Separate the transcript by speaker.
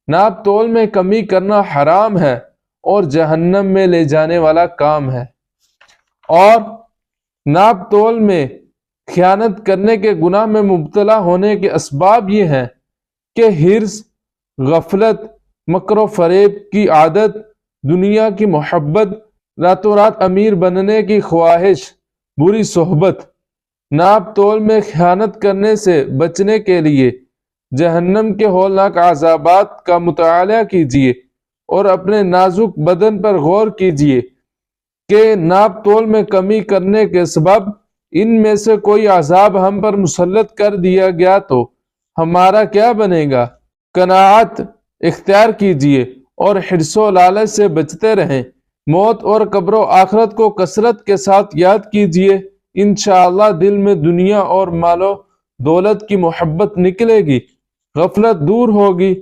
Speaker 1: ناپ تول میں کمی کرنا حرام ہے اور جہنم میں لے جانے والا کام ہے۔ اور ناپ تول میں خیانت کرنے کے گناہ میں مبتلا ہونے کے اسباب یہ ہیں کہ حرص، غفلت، مکر و فریب کی عادت، دنیا کی محبت، راتوں رات امیر بننے کی خواہش، بری صحبت۔ ناپ تول میں خیانت کرنے سے بچنے کے لیے جہنم کے ہولناک عذابات کا مطالعہ کیجیے اور اپنے نازک بدن پر غور کیجیے کہ ناپ تول میں کمی کرنے کے سبب ان میں سے کوئی عذاب ہم پر مسلط کر دیا گیا تو ہمارا کیا بنے گا۔ قناعت اختیار کیجیے اور حرص و لالچ سے بچتے رہیں۔ موت اور قبر و آخرت کو کثرت کے ساتھ یاد کیجیے، انشاءاللہ دل میں دنیا اور مال و دولت کی محبت نکلے گی، غفلت دور ہوگی